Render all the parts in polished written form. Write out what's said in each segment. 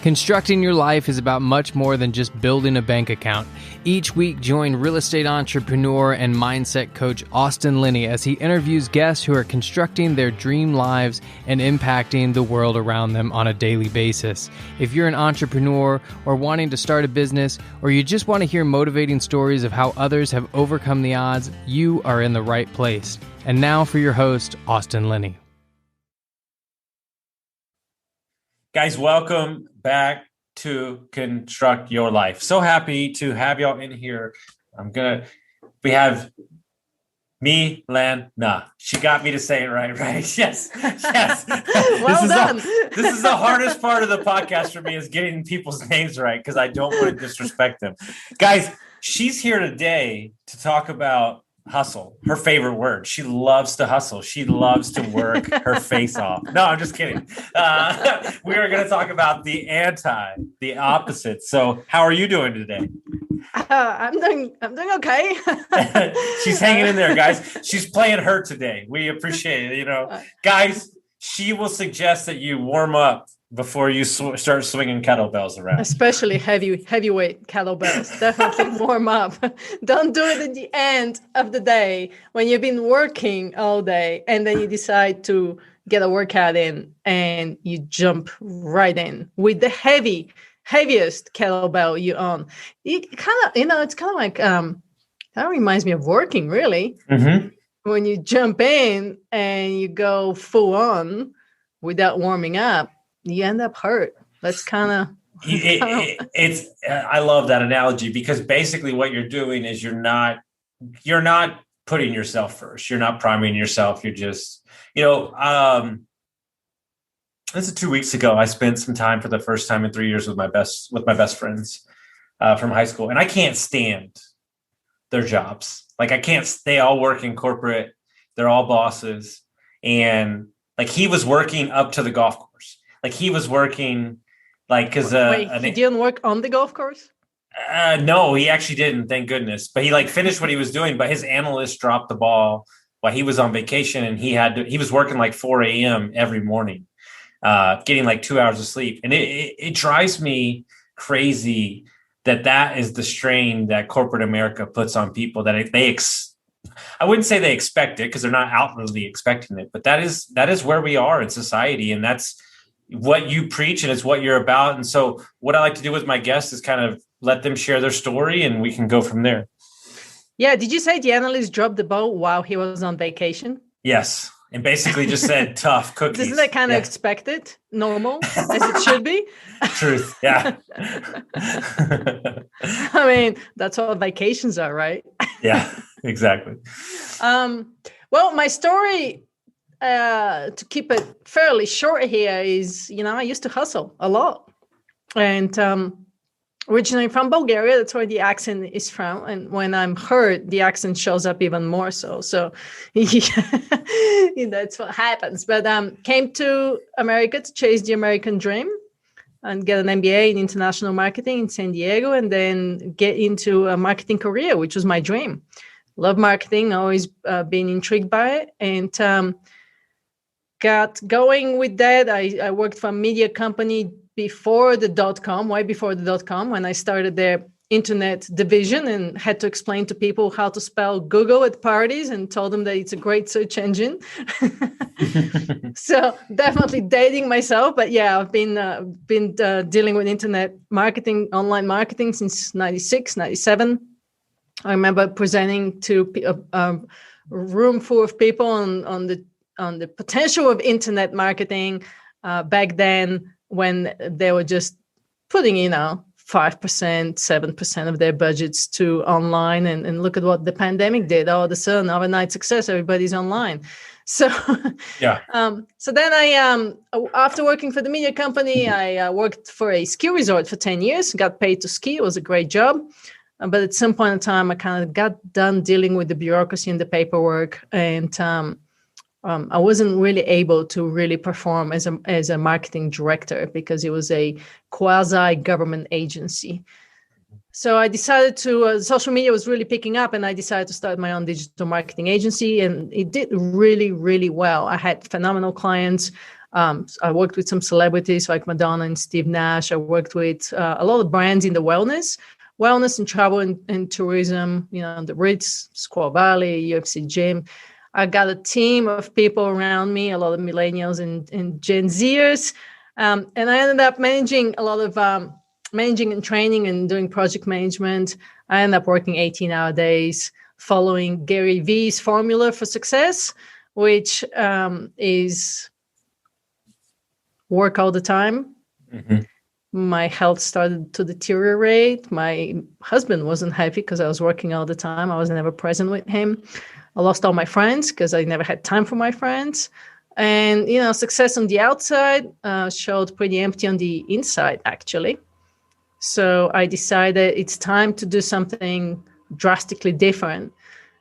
Constructing your life is about much more than just building a bank account. Each week, join real estate entrepreneur and mindset coach Austin Linney as he interviews guests who are constructing their dream lives and impacting the world around them on a daily basis. If you're an entrepreneur or wanting to start a business, or you just want to hear motivating stories of how others have overcome the odds, you are in the right place. And now for your host, Austin Linney. Guys, welcome back to Construct Your Life. So happy to have y'all in here. We have Milena. She got me to say it right? Yes. Well done. This is the hardest part of the podcast for me, is getting people's names right, because I don't want to disrespect them. Guys, she's here today to talk about hustle, her favorite word. She loves to hustle. She loves to work her face off. No, I'm just kidding. We are going to talk about the opposite. So how are you doing today? I'm doing okay. She's hanging in there, guys. She's playing her today. We appreciate it. Guys, she will suggest that you warm up before you start swinging kettlebells around. Especially heavyweight kettlebells. Definitely warm up. Don't do it at the end of the day when you've been working all day and then you decide to get a workout in and you jump right in with the heaviest kettlebell you own. It kind of, it's kind of like, that reminds me of working, really. Mm-hmm. When you jump in and you go full on without warming up, you end up hurt. That's kind of it's I love that analogy, because basically what you're doing is you're not putting yourself first. You're not priming yourself. You're just, this is 2 weeks ago. I spent some time for the first time in 3 years with my best friends from high school. And I can't stand their jobs. They all work in corporate. They're all bosses. And he was working up to the golf course. He was working because he didn't work on the golf course? No, he actually didn't, thank goodness. But he finished what he was doing, but his analyst dropped the ball while he was on vacation, and he was working 4 a.m. every morning, getting 2 hours of sleep. And it drives me crazy that is the strain that corporate America puts on people, that I wouldn't say they expect it, because they're not outwardly expecting it, but that is where we are in society, and that's what you preach, and it's what you're about. And so what I like to do with my guests is kind of let them share their story, and we can go from there. Yeah. Did you say the analyst dropped the ball while he was on vacation? Yes. And basically just said tough cookies. Isn't that kind of expected? Normal, as it should be? Truth. Yeah. I mean, that's what vacations are, right? Yeah, exactly. Well, my story, to keep it fairly short here, is, I used to hustle a lot. And originally from Bulgaria, that's where the accent is from. And when I'm hurt, the accent shows up even more so. So that's what happens. But came to America to chase the American dream and get an MBA in international marketing in San Diego, and then get into a marketing career, which was my dream. Love marketing, always been intrigued by it. And got going with that. I worked for a media company before the .com, way before the .com, when I started their internet division and had to explain to people how to spell Google at parties, and told them that it's a great search engine. So definitely dating myself. But yeah, I've been dealing with internet marketing, online marketing since 96, 97. I remember presenting to a room full of people on the potential of internet marketing back then, when they were just putting, 5%, 7% of their budgets to online. And look at what the pandemic did. All of a sudden, overnight success, everybody's online. So, yeah. So then I, after working for the media company, I worked for a ski resort for 10 years, got paid to ski. It was a great job. But at some point in time, I kind of got done dealing with the bureaucracy and the paperwork. And I wasn't really able to really perform as a marketing director, because it was a quasi-government agency. So I decided to, social media was really picking up, and I decided to start my own digital marketing agency, and it did really, really well. I had phenomenal clients. I worked with some celebrities like Madonna and Steve Nash. I worked with a lot of brands in the wellness and travel and tourism, the Ritz, Squaw Valley, UFC Gym. I got a team of people around me, a lot of millennials and Gen Zers. And I ended up managing a lot of managing and training and doing project management. I ended up working 18-hour days, following Gary Vee's formula for success, which is work all the time. Mm-hmm. My health started to deteriorate. My husband wasn't happy because I was working all the time. I was never present with him. I lost all my friends because I never had time for my friends. And, success on the outside showed pretty empty on the inside, actually. So I decided it's time to do something drastically different.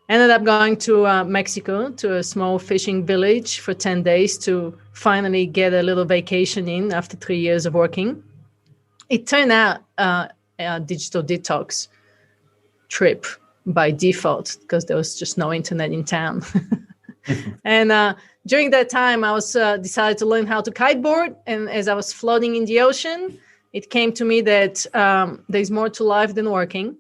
Ended up going to Mexico, to a small fishing village for 10 days to finally get a little vacation in after 3 years of working. It turned out a digital detox trip by default because there was just no internet in town. And during that time, I was decided to learn how to kiteboard. And as I was floating in the ocean, it came to me that there's more to life than working.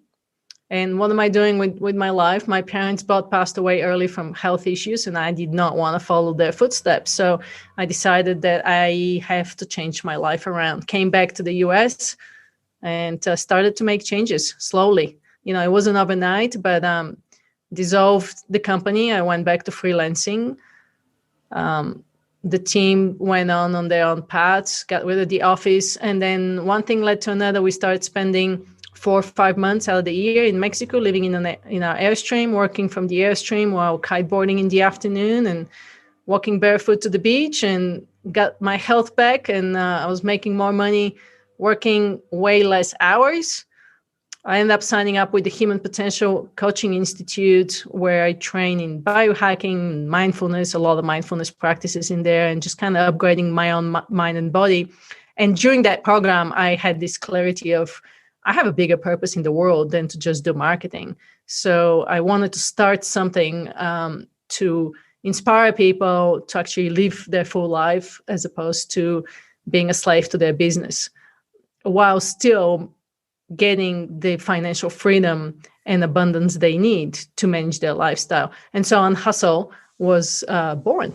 And what am I doing with my life? My parents both passed away early from health issues, and I did not want to follow their footsteps. So I decided that I have to change my life around. Came back to the US and started to make changes slowly. It wasn't overnight, but dissolved the company. I went back to freelancing. The team went on their own paths, got rid of the office. And then one thing led to another. We started spending 4 or 5 months out of the year in Mexico, living in our Airstream, working from the Airstream while kiteboarding in the afternoon and walking barefoot to the beach, and got my health back. And I was making more money, working way less hours. I ended up signing up with the Human Potential Coaching Institute, where I train in biohacking, mindfulness, a lot of mindfulness practices in there, and just kind of upgrading my own mind and body. And during that program, I had this clarity of, I have a bigger purpose in the world than to just do marketing. So I wanted to start something to inspire people to actually live their full life as opposed to being a slave to their business, while still getting the financial freedom and abundance they need to manage their lifestyle. And so Unhustle was born.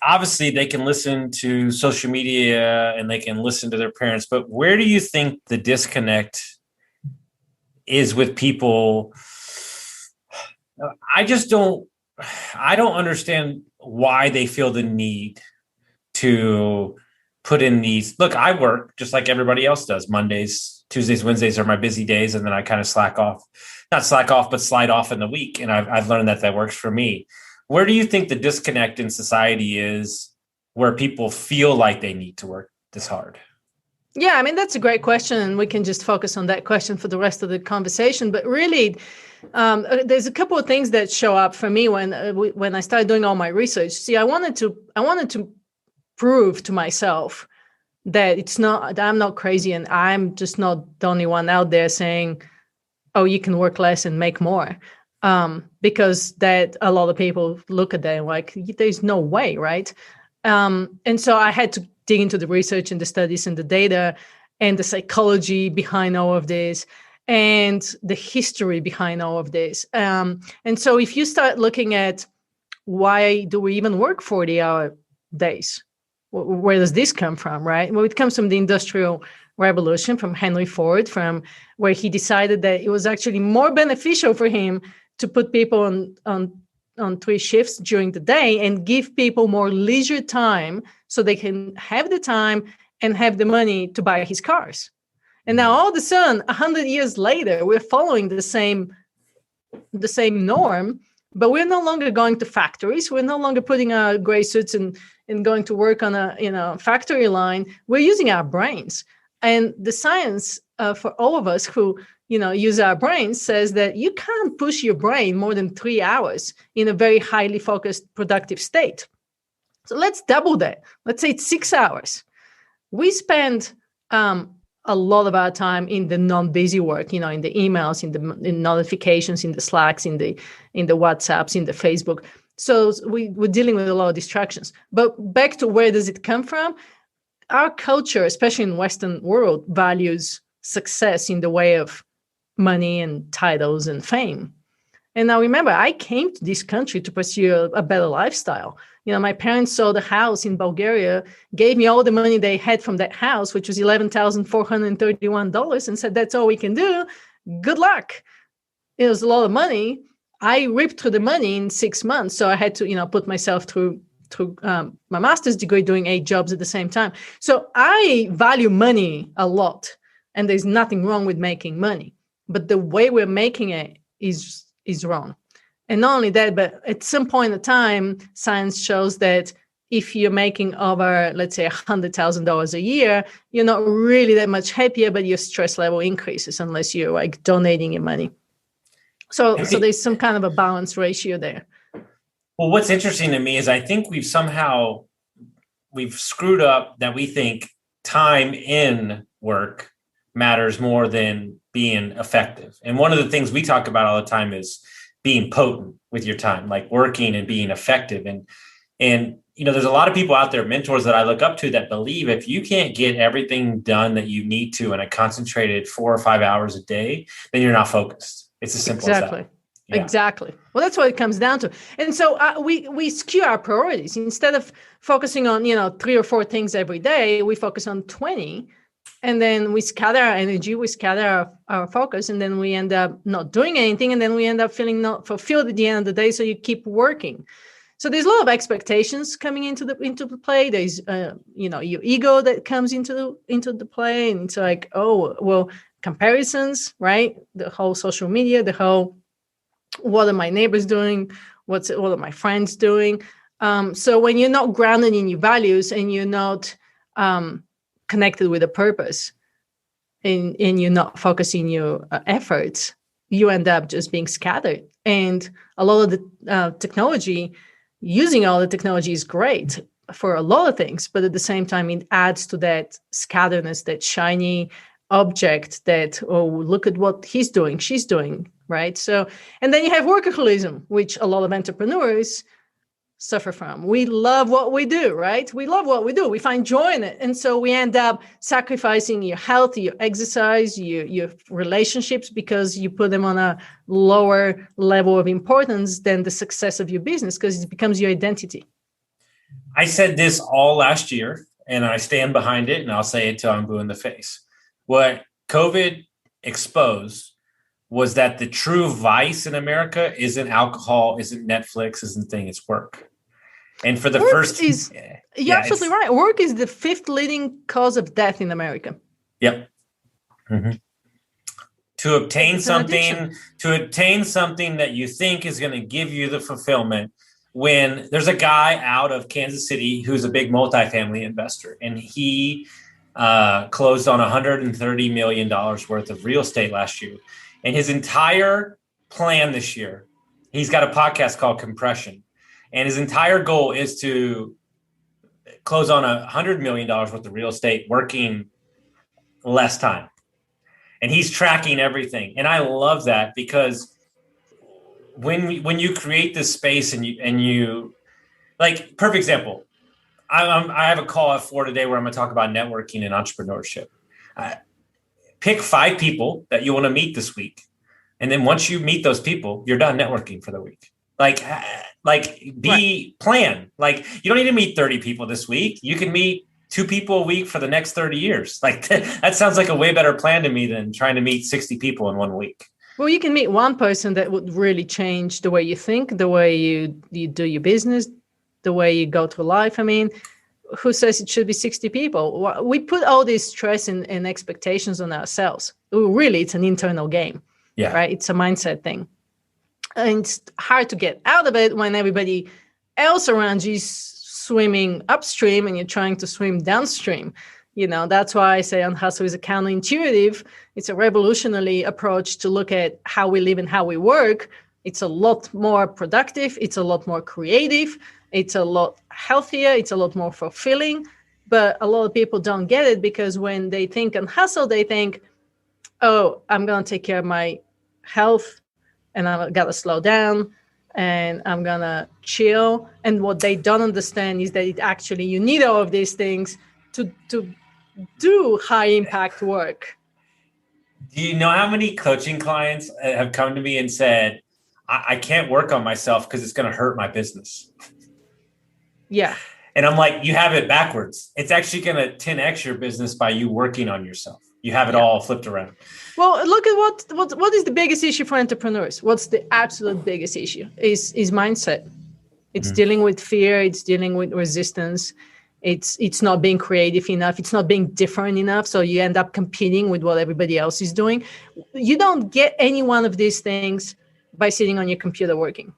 Obviously they can listen to social media and they can listen to their parents, but where do you think the disconnect is with people? I don't understand why they feel the need to put in these. Look, I work just like everybody else does. Mondays, Tuesdays, Wednesdays are my busy days. And then I kind of slide off in the week. And I've learned that works for me. Where do you think the disconnect in society is where people feel like they need to work this hard? Yeah, that's a great question. And we can just focus on that question for the rest of the conversation. But really, there's a couple of things that show up for me when I started doing all my research. See, I wanted to prove to myself that I'm not crazy, and I'm just not the only one out there saying, oh, you can work less and make more. Because that a lot of people look at that and like, there's no way, right? And so I had to dig into the research and the studies and the data and the psychology behind all of this and the history behind all of this. And so if you start looking at why do we even work 40-hour days? Where does this come from, right? Well, it comes from the Industrial Revolution, from Henry Ford, from where he decided that it was actually more beneficial for him to put people on 3 shifts during the day and give people more leisure time so they can have the time and have the money to buy his cars. And now all of a sudden, 100 years later, we're following the same norm, but we're no longer going to factories. We're no longer putting our gray suits and going to work on a factory line. We're using our brains. And the science for all of us who use our brains says that you can't push your brain more than 3 hours in a very highly focused, productive state. So let's double that. Let's say it's 6 hours. We spend a lot of our time in the non-busy work, in the emails, in notifications, in the Slacks, in the WhatsApps, in the Facebook. So we're dealing with a lot of distractions. But back to where does it come from? Our culture, especially in Western world, values success in the way of money and titles and fame. And now remember, I came to this country to pursue a better lifestyle. My parents sold a house in Bulgaria, gave me all the money they had from that house, which was $11,431, and said, that's all we can do. Good luck. It was a lot of money. I ripped through the money in 6 months. So I had to, put myself through my master's degree, doing 8 jobs at the same time. So I value money a lot, and there's nothing wrong with making money. But the way we're making it is wrong. And not only that, but at some point in time, science shows that if you're making over, let's say, $100,000 a year, you're not really that much happier, but your stress level increases unless you're like donating your money. So there's some kind of a balance ratio there. Well, what's interesting to me is I think we've screwed up that we think time in work matters more than being effective. And one of the things we talk about all the time is being potent with your time, like working and being effective. And there's a lot of people out there, mentors that I look up to, that believe if you can't get everything done that you need to in a concentrated 4 or 5 hours a day, then you're not focused. It's as simple as that. Yeah. Exactly. Well, that's what it comes down to. And so we skew our priorities. Instead of focusing on, 3 or 4 things every day, we focus on 20. And then we scatter our energy, we scatter our focus, and then we end up not doing anything. And then we end up feeling not fulfilled at the end of the day. So you keep working. So there's a lot of expectations coming into the play. There's, your ego that comes into the play. And it's like, oh, well, comparisons, right? The whole social media, the whole, what are my neighbors doing? What are my friends doing? So when you're not grounded in your values and you're not connected with a purpose and you're not focusing your efforts, you end up just being scattered. And a lot of the technology, using all the technology is great for a lot of things, but at the same time, it adds to that scatteredness, that shiny object that, oh, look at what he's doing, she's doing, right? So, and then you have workaholism, which a lot of entrepreneurs suffer from. We love what we do, right? We love what we do. We find joy in it. And so we end up sacrificing your health, your exercise, your relationships, because you put them on a lower level of importance than the success of your business, because it becomes your identity. I said this all last year, and I stand behind it, and I'll say it till I'm blue in the face. What COVID exposed was that the true vice in America isn't alcohol, isn't Netflix, isn't thing, it's work. And for the work first... You're absolutely right. Work is the 5th leading cause of death in America. Yep. Mm-hmm. To obtain something that you think is going to give you the fulfillment, when there's a guy out of Kansas City who's a big multifamily investor, and he closed on $130 million worth of real estate last year. And his entire plan this year, he's got a podcast called Compression. And his entire goal is to close on $100 million worth of real estate, working less time. And he's tracking everything. And I love that, because when you create this space and you like, perfect example, I have a call at 4 today where I'm going to talk about networking and entrepreneurship. Pick 5 people that you want to meet this week. And then once you meet those people, you're done networking for the week. Plan. Like, you don't need to meet 30 people this week. You can meet 2 people a week for the next 30 years. Like, that sounds like a way better plan to me than trying to meet 60 people in 1 week. Well, you can meet one person that would really change the way you think, the way you do your business, the way you go through life. I mean, who says it should be 60 people? We put all this stress and expectations on ourselves. Really, it's an internal game, right? It's a mindset thing. And it's hard to get out of it when everybody else around you is swimming upstream and you're trying to swim downstream. That's why I say on Hustle is a counterintuitive. It's a revolutionary approach to look at how we live and how we work. It's a lot more productive. It's a lot more creative. It's a lot healthier. It's a lot more fulfilling. But a lot of people don't get it, because when they think on Hustle, they think, oh, I'm going to take care of my health and I've got to slow down. and I'm gonna chill. And what they don't understand is that it actually, you need all of these things to do high impact work. Do you know how many coaching clients have come to me and said, I can't work on myself because it's going to hurt my business? Yeah. And I'm like, you have it backwards. It's actually going to 10x your business by you working on yourself. You have it all flipped around. Well, look at what is the biggest issue for entrepreneurs? What's the absolute biggest issue? Is mindset. It's dealing with fear. It's dealing with resistance. It's not being creative enough. It's not being different enough. So you end up competing with what everybody else is doing. You don't get any one of these things by sitting on your computer working.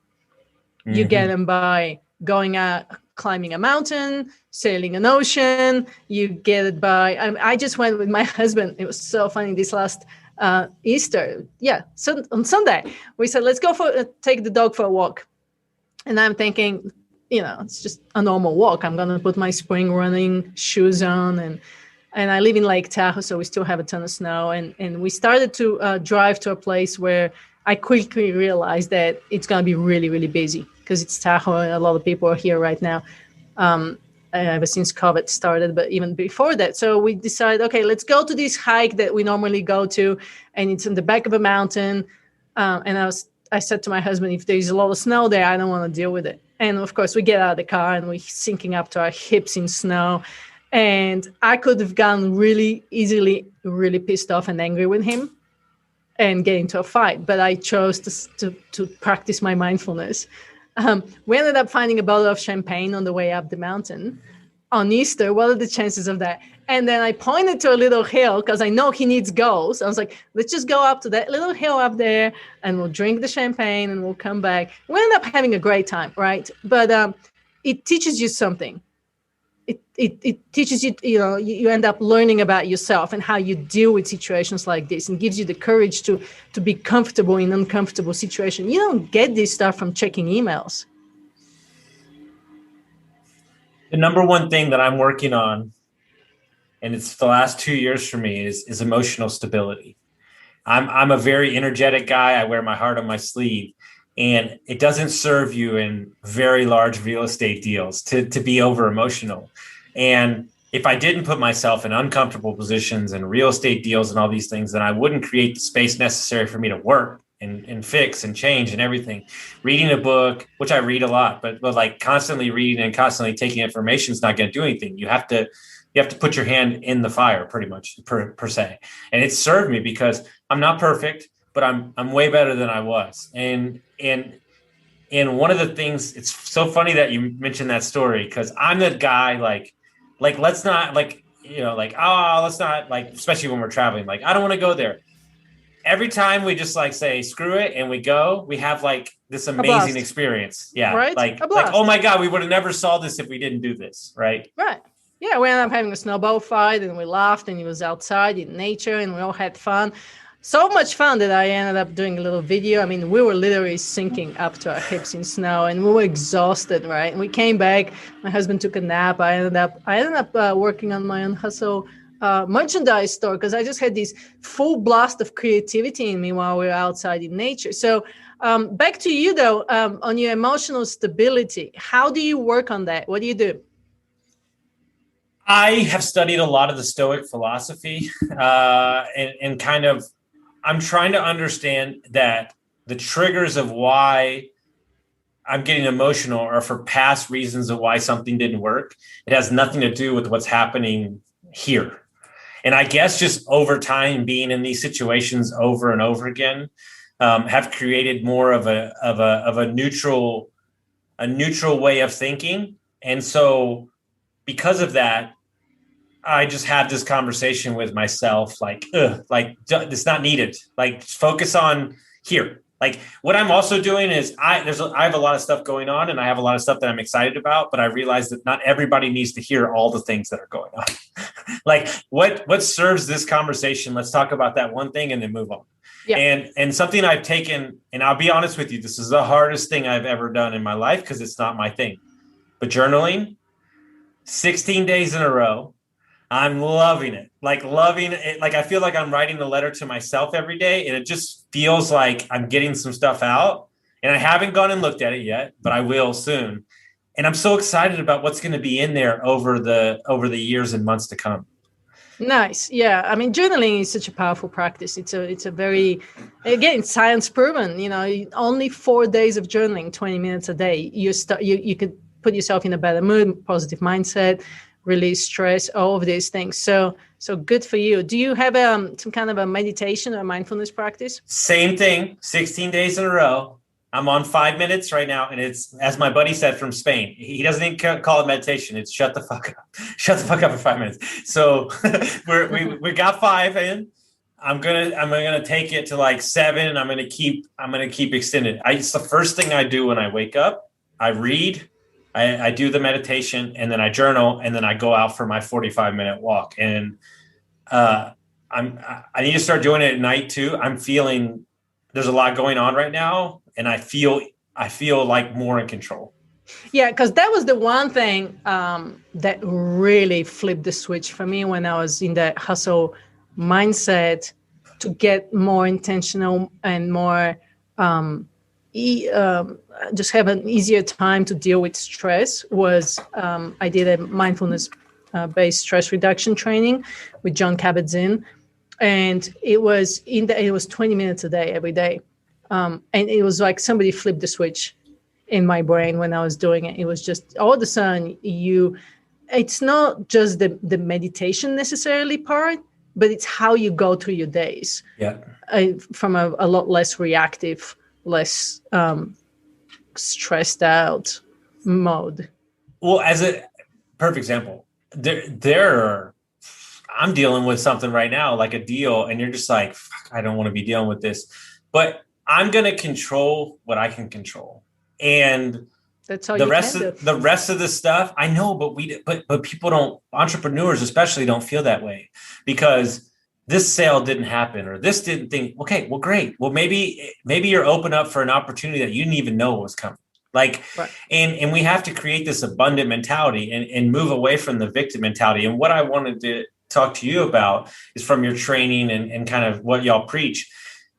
You get them by going out, climbing a mountain, sailing an ocean. You get it by, I just went with my husband. It was so funny this last Easter. Yeah. So on Sunday, we said, let's go take the dog for a walk. And I'm thinking, it's just a normal walk. I'm going to put my spring running shoes on, and I live in Lake Tahoe, so we still have a ton of snow. And we started to drive to a place where I quickly realized that it's going to be really, really busy because it's Tahoe and a lot of people are here right now ever since COVID started, but even before that. So we decided, okay, let's go to this hike that we normally go to, and it's in the back of a mountain. And I said to my husband, if there's a lot of snow there, I don't want to deal with it. And of course, we get out of the car and we're sinking up to our hips in snow. And I could have gotten really easily, really pissed off and angry with him and get into a fight. But I chose to practice my mindfulness. We ended up finding a bottle of champagne on the way up the mountain on Easter. What are the chances of that? And then I pointed to a little hill because I know he needs goals. I was like, let's just go up to that little hill up there and we'll drink the champagne and we'll come back. We end up having a great time, right? But it teaches you something. It teaches you, you end up learning about yourself and how you deal with situations like this, and gives you the courage to be comfortable in uncomfortable situations. You don't get this stuff from checking emails. The number one thing that I'm working on, and it's the last 2 years for me, is emotional stability. I'm a very energetic guy. I wear my heart on my sleeve, and it doesn't serve you in very large real estate deals to be over emotional. And if I didn't put myself in uncomfortable positions and real estate deals and all these things, then I wouldn't create the space necessary for me to work and fix and change and everything. Reading a book, which I read a lot, but like constantly reading and constantly taking information is not going to do anything. You have to put your hand in the fire, pretty much per se. And it served me because I'm not perfect, but I'm way better than I was. And one of the things, it's so funny that you mentioned that story, because I'm that guy, like let's not let's not, like, especially when we're traveling, like, I don't want to go there. Every time we just like say screw it and we go, we have like this amazing experience. Yeah. Right? Like, oh my God, we would have never saw this if we didn't do this. Right. Right. Yeah. We ended up having a snowball fight and we laughed and it was outside in nature and we all had fun. So much fun that I ended up doing a little video. I mean, we were literally sinking up to our hips in snow and we were exhausted, right? And we came back. My husband took a nap. I ended up working on my own hustle merchandise store because I just had this full blast of creativity in me while we were outside in nature. So back to you, though, on your emotional stability. How do you work on that? What do you do? I have studied a lot of the Stoic philosophy and kind of, I'm trying to understand that the triggers of why I'm getting emotional are for past reasons of why something didn't work. It has nothing to do with what's happening here. And I guess just over time, being in these situations over and over again, have created more of a neutral way of thinking. And so because of that, I just had this conversation with myself, like it's not needed. Like, focus on here. Like, what I'm also doing is I have a lot of stuff going on and I have a lot of stuff that I'm excited about, but I realize that not everybody needs to hear all the things that are going on. Like, what serves this conversation? Let's talk about that one thing and then move on. Yeah. And something I've taken, and I'll be honest with you, this is the hardest thing I've ever done in my life because it's not my thing. But journaling, 16 days in a row, I'm loving it. Like, I feel like I'm writing a letter to myself every day, and it just feels like I'm getting some stuff out. And I haven't gone and looked at it yet, but I will soon. And I'm so excited about what's going to be in there over the years and months to come. Nice. Yeah. I mean, journaling is such a powerful practice. It's a very, again, science proven, only 4 days of journaling, 20 minutes a day. You could put yourself in a better mood, positive mindset, release stress, all of these things. So good for you. Do you have some kind of a meditation or mindfulness practice? Same thing, 16 days in a row. I'm on 5 minutes right now. And it's, as my buddy said from Spain, he doesn't even call it meditation. It's shut the fuck up. Shut the fuck up for 5 minutes. So we got 5 in. I'm gonna take it to like 7. And I'm gonna keep extending. It's the first thing I do when I wake up. I read, I do the meditation, and then I journal, and then I go out for my 45-minute walk. And I need to start doing it at night too. I'm feeling there's a lot going on right now, and I feel like more in control. Yeah, because that was the one thing that really flipped the switch for me when I was in that hustle mindset to get more intentional and more just have an easier time to deal with stress was I did a mindfulness based stress reduction training with John Kabat-Zinn. And it was 20 minutes a day, every day. And it was like somebody flipped the switch in my brain when I was doing it. It was just all of a sudden it's not just the meditation necessarily part, but it's how you go through your days. Yeah. From a lot less reactive, less stressed out mode. Well, as a perfect example, I'm dealing with something right now, like a deal, and you're just like, fuck, I don't want to be dealing with this, but I'm going to control what I can control. And that's how the rest of the stuff I know, but people don't, entrepreneurs especially, don't feel that way because this sale didn't happen or this didn't think, okay, well, great. Well, maybe you're open up for an opportunity that you didn't even know was coming. Like, right. And we have to create this abundant mentality and move away from the victim mentality. And what I wanted to talk to you about is from your training and kind of what y'all preach.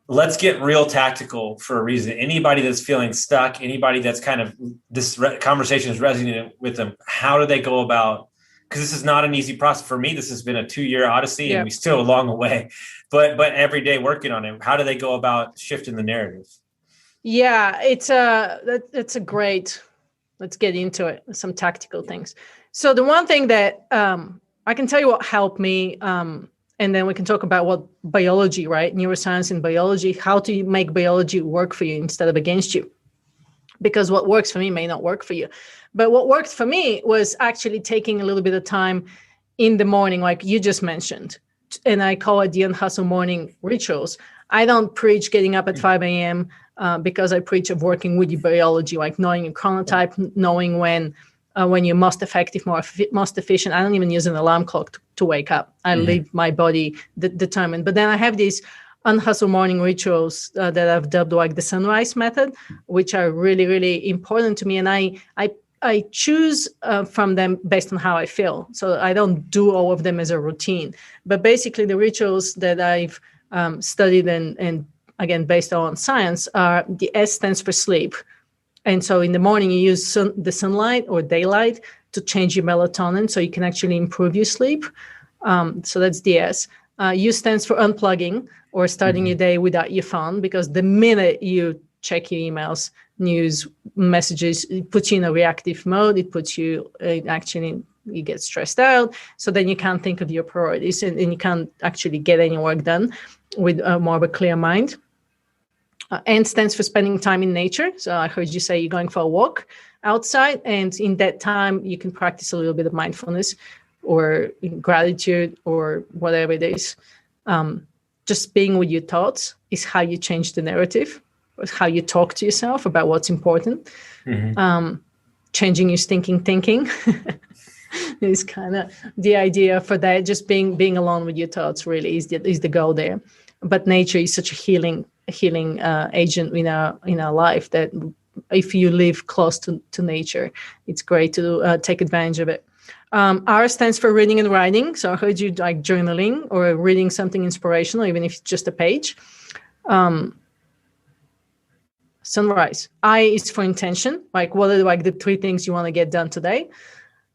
Let's get real tactical for a reason. Anybody that's feeling stuck, anybody that's kind of this conversation is resonating with them, how do they go about? Because this is not an easy process. For me, this has been a 2-year odyssey and we still a long way, but every day working on it. How do they go about shifting the narrative? Yeah, it's a great, let's get into it, some tactical things. So the one thing that I can tell you what helped me, and then we can talk about what biology, right? Neuroscience and biology, how to make biology work for you instead of against you. Because what works for me may not work for you. But what worked for me was actually taking a little bit of time in the morning, like you just mentioned. And I call it the Unhustle morning rituals. I don't preach getting up at 5 a.m. Because I preach of working with your biology, like knowing your chronotype, knowing when you're most effective, most efficient. I don't even use an alarm clock to wake up. I leave my body determined. But then I have these Unhustle morning rituals that I've dubbed like the sunrise method, which are really, really important to me. And I choose from them based on how I feel. So I don't do all of them as a routine. But basically the rituals that I've studied and again, based on science, the S stands for sleep. And so in the morning, you use the sunlight or daylight to change your melatonin so you can actually improve your sleep. So that's the S. U stands for unplugging or starting your day without your phone, because the minute you check your emails, news, messages, it puts you in a reactive mode. It puts you you get stressed out. So then you can't think of your priorities and you can't actually get any work done with more of a clear mind. N stands for spending time in nature. So I heard you say you're going for a walk outside, and in that time, you can practice a little bit of mindfulness or gratitude or whatever it is. Just being with your thoughts is how you change the narrative, how you talk to yourself about what's important. Changing your stinking thinking is kind of the idea for that. Just being alone with your thoughts really is the goal there. But nature is such a healing agent in our life that if you live close to nature, it's great to take advantage of it. R stands for reading and writing. So I heard you like journaling or reading something inspirational, even if it's just a page. sunrise. I is for intention, like what are like the 3 things you want to get done today.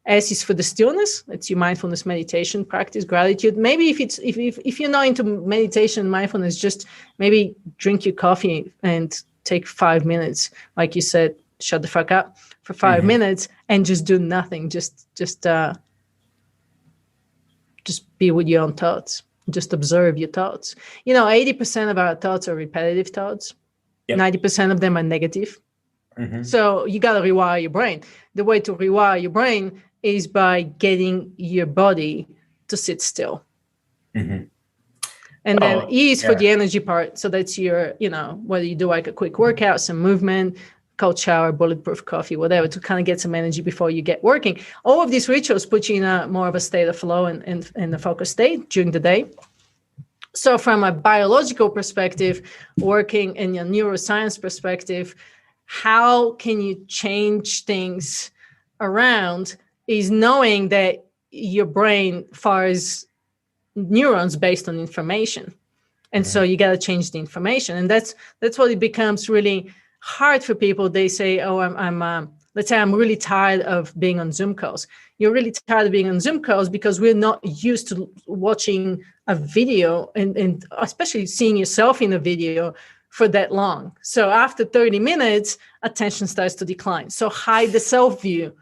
S is for the stillness. It's your mindfulness meditation practice, gratitude. Maybe if you're not into meditation, mindfulness, just maybe drink your coffee and take 5 minutes. Like you said, shut the fuck up for 5 minutes and just do nothing. Just be with your own thoughts. Just observe your thoughts. 80% of our thoughts are repetitive thoughts. Yep. 90% of them are negative. So you got to rewire your brain. The way to rewire your brain is by getting your body to sit still. And then E is for the energy part. So that's your, whether you do like a quick workout, some movement, cold shower, bulletproof coffee, whatever, to kind of get some energy before you get working. All of these rituals put you in a more of a state of flow and the focus state during the day. So from a biological perspective, working in a neuroscience perspective, how can you change things around is knowing that your brain fires neurons based on information. And so you got to change the information. And that's what it becomes really hard for people. They say, oh, let's say I'm really tired of being on Zoom calls. You're really tired of being on Zoom calls because we're not used to watching a video and especially seeing yourself in a video for that long. So after 30 minutes, attention starts to decline. So hide the self view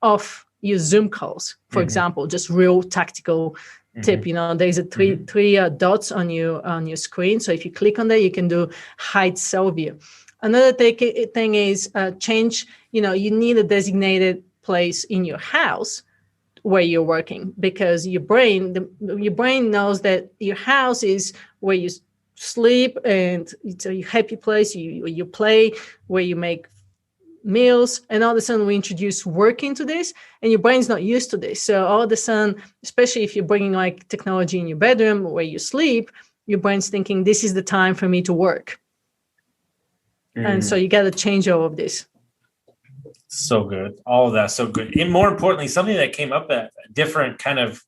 of your Zoom calls, for example, just real tactical tip. There's a three dots on your screen. So if you click on that, you can do hide self view. Another thing is change. You need a designated place in your house where you're working, because your brain knows that your house is where you sleep and it's a happy place. You play, where you make meals, and all of a sudden we introduce work into this, and your brain's not used to this. So all of a sudden, especially if you're bringing like technology in your bedroom where you sleep, your brain's thinking this is the time for me to work. And so you got to change all of this. So good. All of that. So good. And more importantly, something that came up, a different kind of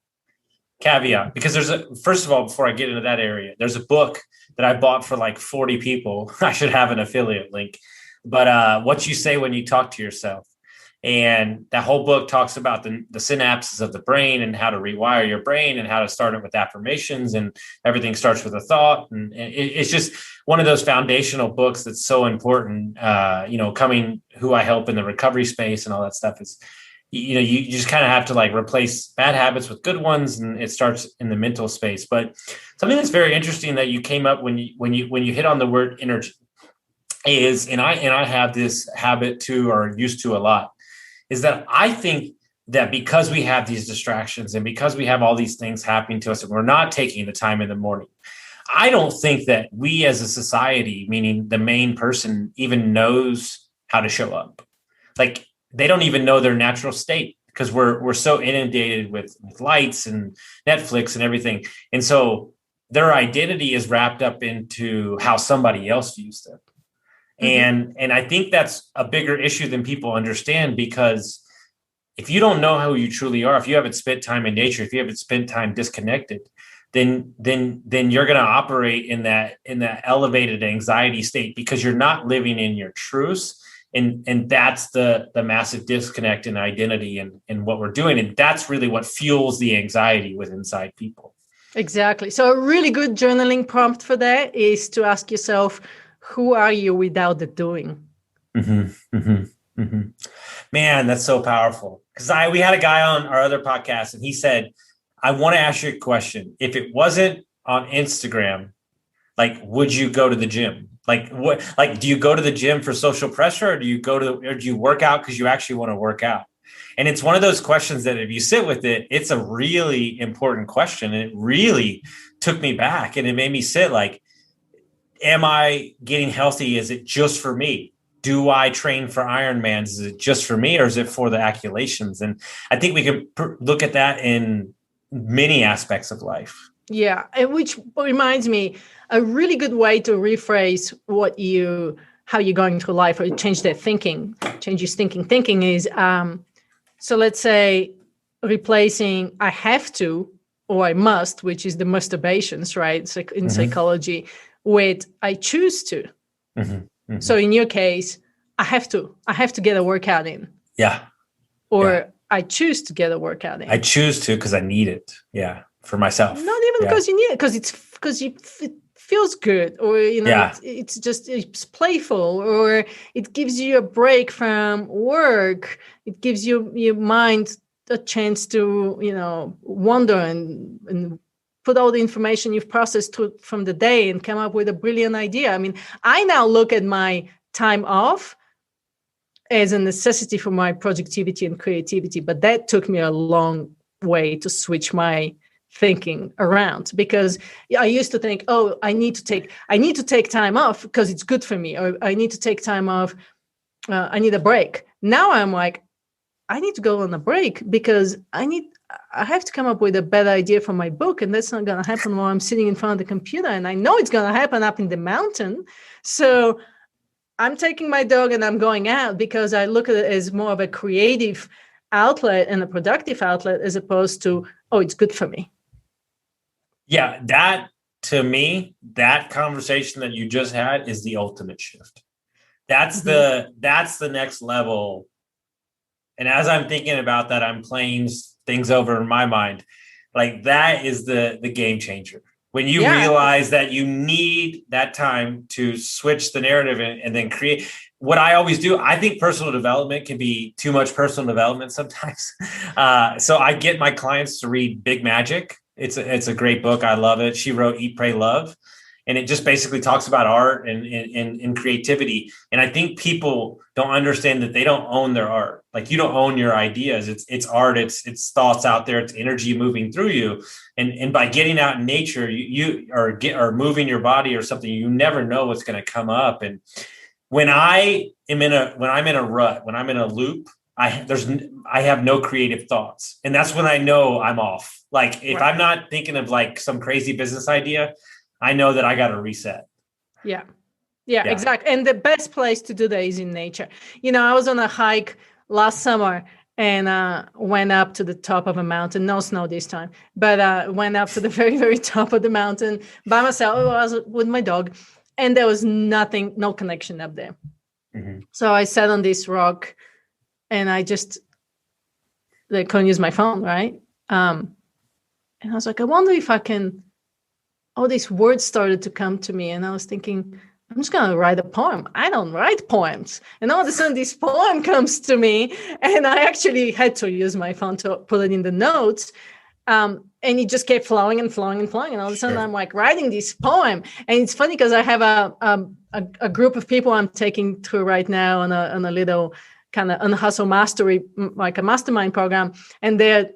caveat, because first of all, before I get into that area, there's a book that I bought for like 40 people. I should have an affiliate link, but what you say when you talk to yourself. And that whole book talks about the synapses of the brain and how to rewire your brain and how to start it with affirmations, and everything starts with a thought. And it's just one of those foundational books that's so important. Coming who I help in the recovery space and all that stuff is, you just kind of have to like replace bad habits with good ones, and it starts in the mental space. But something that's very interesting that you came up when you hit on the word energy is, and I have this habit too, or used to a lot, is that I think that because we have these distractions and because we have all these things happening to us and we're not taking the time in the morning, I don't think that we as a society, meaning the main person, even knows how to show up. Like they don't even know their natural state, because we're so inundated with lights and Netflix and everything. And so their identity is wrapped up into how somebody else views them. And I think that's a bigger issue than people understand, because if you don't know who you truly are, if you haven't spent time in nature, if you haven't spent time disconnected, then you're going to operate in that elevated anxiety state, because you're not living in your truths. And that's the massive disconnect in identity and what we're doing. And that's really what fuels the anxiety with inside people. Exactly. So a really good journaling prompt for that is to ask yourself, who are you without the doing? Man, that's so powerful. Because we had a guy on our other podcast, and he said, I want to ask you a question. If it wasn't on Instagram, like, would you go to the gym? Like, what? Like, do you go to the gym for social pressure, or do you work out because you actually want to work out? And it's one of those questions that if you sit with it, it's a really important question. And it really took me back, and it made me sit like, am I getting healthy? Is it just for me? Do I train for Ironmans? Is it just for me, or is it for the accolations? And I think we can look at that in many aspects of life. Yeah. And which reminds me, a really good way to rephrase how you're going through life, or change your thinking is, so let's say replacing I have to or I must, which is the masturbations, right? It's like in psychology, with I choose to. Mm-hmm. So in your case, I have to get a workout in. Yeah. Or I choose to get a workout in. I choose to because I need it. Yeah. For myself. Not even because you need it, because it feels good, or it's playful, or it gives you a break from work. It gives your mind a chance to wander and put all the information you've processed from the day and come up with a brilliant idea. I mean, I now look at my time off as a necessity for my productivity and creativity, but that took me a long way to switch my thinking around, because I used to think, oh, I need to take time off because it's good for me, or I need to take time off, I need a break. Now I'm like, I need to go on a break because I have to come up with a better idea for my book, and that's not going to happen while I'm sitting in front of the computer, and I know it's going to happen up in the mountain. So I'm taking my dog and I'm going out, because I look at it as more of a creative outlet and a productive outlet, as opposed to, oh, it's good for me. Yeah, that, to me, that conversation that you just had is the ultimate shift. That's the next level. And as I'm thinking about that, I'm playing things over in my mind. Like, that is the game changer. When you realize that you need that time to switch the narrative and then create. What I always do, I think personal development can be too much personal development sometimes. So I get my clients to read Big Magic. It's a great book. I love it. She wrote Eat, Pray, Love. And it just basically talks about art and creativity. And I think people don't understand that they don't own their art. Like, you don't own your ideas. It's art. It's thoughts out there. It's energy moving through you. And by getting out in nature, you or moving your body or something, you never know what's going to come up. And when I'm in a rut, when I'm in a loop, I have no creative thoughts. And that's when I know I'm off. Like, if I'm not thinking of like some crazy business idea, I know that I got to reset. Yeah, exactly. And the best place to do that is in nature. I was on a hike last summer and went up to the top of a mountain. No snow this time, but went up to the very, very top of the mountain by myself. I was with my dog, and there was nothing, no connection up there. Mm-hmm. So I sat on this rock, and I couldn't use my phone, right? And I was like, I wonder if I can. All these words started to come to me, and I was thinking, I'm just going to write a poem. I don't write poems. And all of a sudden, this poem comes to me, and I actually had to use my phone to put it in the notes. And it just kept flowing and flowing and flowing. And all of a sudden, I'm like writing this poem. And it's funny because I have a group of people I'm taking through right now on a little kind of unhustle mastery, like a mastermind program. And they're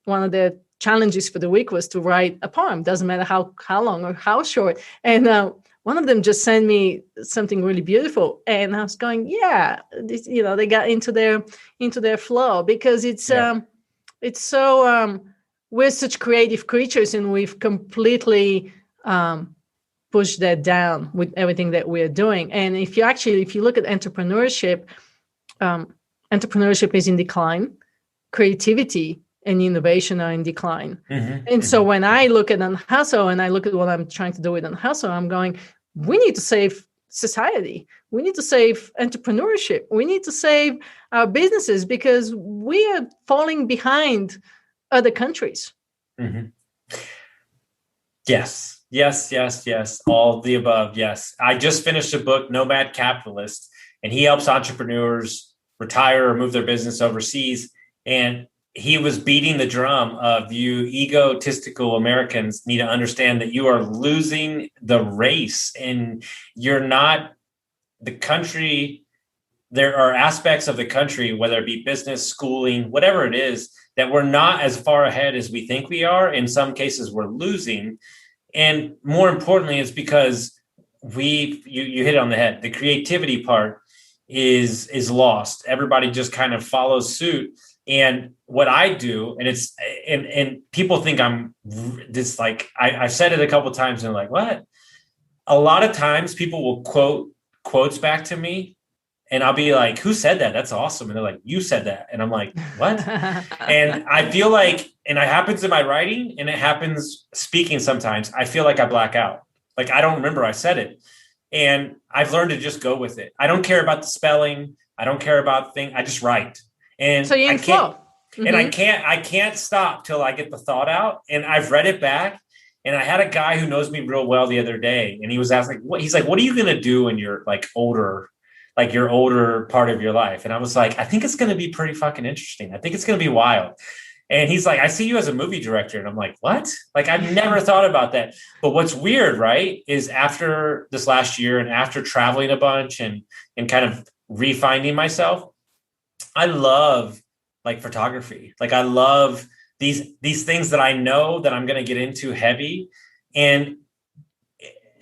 one of the challenges for the week was to write a poem. Doesn't matter how long or how short. And one of them just sent me something really beautiful, and I was going, they got into their flow, because it's so we're such creative creatures, and we've completely pushed that down with everything that we're doing. And if you look at entrepreneurship, entrepreneurship is in decline. Creativity and innovation are in decline. Mm-hmm. And so when I look at Unhustle and I look at what I'm trying to do with Unhustle, I'm going, we need to save society. We need to save entrepreneurship. We need to save our businesses, because we are falling behind other countries. Mm-hmm. Yes. All the above. Yes. I just finished a book, Nomad Capitalist, and he helps entrepreneurs retire or move their business overseas. And he was beating the drum of, you egotistical Americans need to understand that you are losing the race, and you're not the country. There are aspects of the country, whether it be business, schooling, whatever it is, that we're not as far ahead as we think we are. In some cases, we're losing. And more importantly, it's because you hit it on the head. The creativity part is lost. Everybody just kind of follows suit. And what I do, and people think I'm this, like, I've said it a couple of times and they're like, what? A lot of times people will quote quotes back to me, and I'll be like, who said that? That's awesome. And they're like, you said that. And I'm like, what? And I feel like, and it happens in my writing and it happens speaking sometimes, I feel like I black out. Like, I don't remember I said it. And I've learned to just go with it. I don't care about the spelling. I don't care about things. I just write. And so you're in flow. And I can't stop till I get the thought out. And I've read it back. And I had a guy who knows me real well the other day, and he was asking, what are you going to do when you're like older, like your older part of your life? And I was like, I think it's going to be pretty fucking interesting. I think it's going to be wild. And he's like, I see you as a movie director. And I'm like, what? Like, I've never thought about that. But what's weird, right, is after this last year and after traveling a bunch and kind of refinding myself, I love like photography. Like I love these things that I know that I'm going to get into heavy. And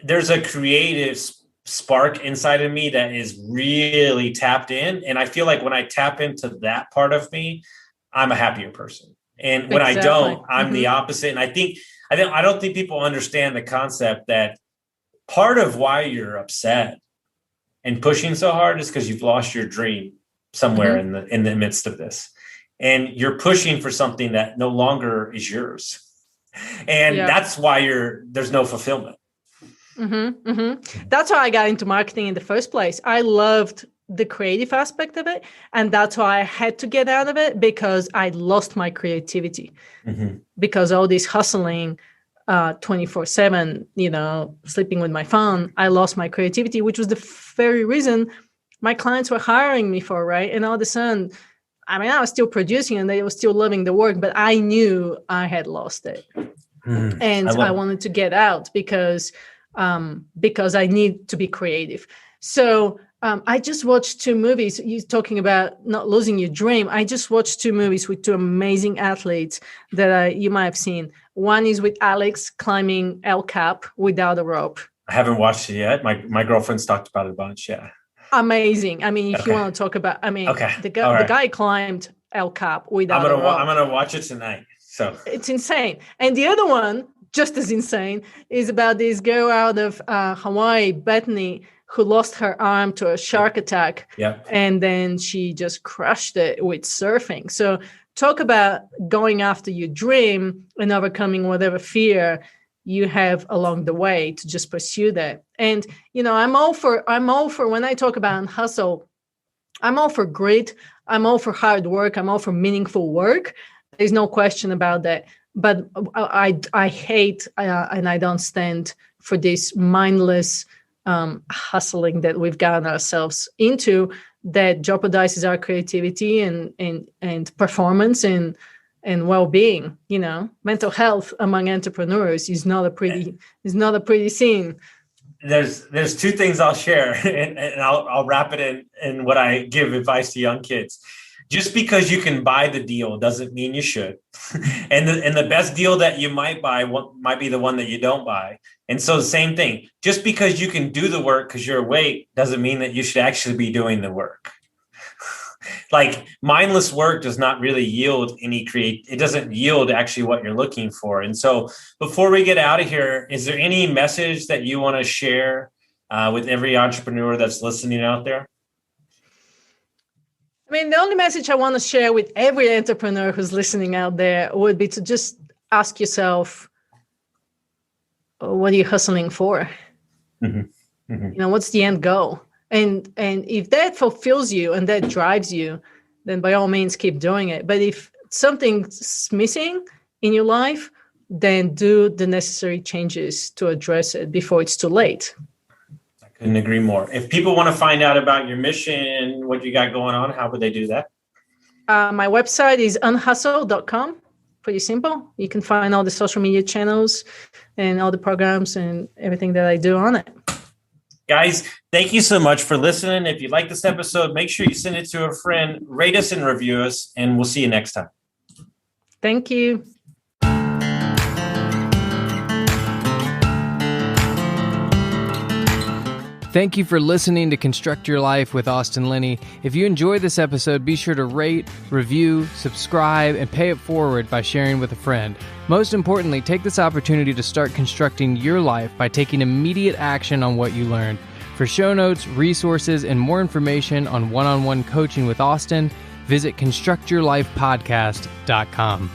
there's a creative spark inside of me that is really tapped in. And I feel like when I tap into that part of me, I'm a happier person. And when I don't, I'm the opposite. And I don't think people understand the concept that part of why you're upset and pushing so hard is because you've lost your dream somewhere in the midst of this. And you're pushing for something that no longer is yours. And that's why there's no fulfillment. That's how I got into marketing in the first place. I loved the creative aspect of it. And that's why I had to get out of it, because I lost my creativity. Because all this hustling 24/7, sleeping with my phone, I lost my creativity, which was the very reason my clients were hiring me for, right? And all of a sudden, I was still producing and they were still loving the work, but I knew I had lost it. And I wanted to get out because I need to be creative. So I just watched 2 movies. You're talking about not losing your dream. I just watched 2 movies with 2 amazing athletes that you might have seen. One is with Alex climbing El Cap without a rope. I haven't watched it yet. My girlfriend's talked about it a bunch. Yeah. Amazing. If you want to talk about, the guy climbed El Cap without a rope. I'm going to watch it tonight. So it's insane. And the other one, just as insane, is about this girl out of Hawaii, Bethany, who lost her arm to a shark attack. Yeah. And then she just crushed it with surfing. So talk about going after your dream and overcoming whatever fear you have along the way to just pursue that. And, I'm all for when I talk about hustle, I'm all for grit. I'm all for hard work. I'm all for meaningful work. There's no question about that. But I hate and I don't stand for this mindless hustling that we've gotten ourselves into that jeopardizes our creativity and performance and well-being. Mental health among entrepreneurs is not a pretty scene. There's 2 things I'll share, and I'll wrap it in what I give advice to young kids. Just because you can buy the deal doesn't mean you should. and the best deal that you might buy might be the one that you don't buy. And so the same thing, just because you can do the work because you're awake doesn't mean that you should actually be doing the work. Like mindless work does not really yield it doesn't yield actually what you're looking for. And so before we get out of here, is there any message that you want to share with every entrepreneur that's listening out there? The only message I want to share with every entrepreneur who's listening out there would be to just ask yourself, what are you hustling for? What's the end goal? And if that fulfills you and that drives you, then by all means keep doing it. But if something's missing in your life, then do the necessary changes to address it before it's too late. I couldn't agree more. If people want to find out about your mission, what you got going on, how would they do that? My website is unhustle.com. Pretty simple. You can find all the social media channels and all the programs and everything that I do on it. Guys, thank you so much for listening. If you like this episode, make sure you send it to a friend, rate us and review us, and we'll see you next time. Thank you. Thank you for listening to Construct Your Life with Austin Linney. If you enjoyed this episode, be sure to rate, review, subscribe, and pay it forward by sharing with a friend. Most importantly, take this opportunity to start constructing your life by taking immediate action on what you learned. For show notes, resources, and more information on one-on-one coaching with Austin, visit constructyourlifepodcast.com.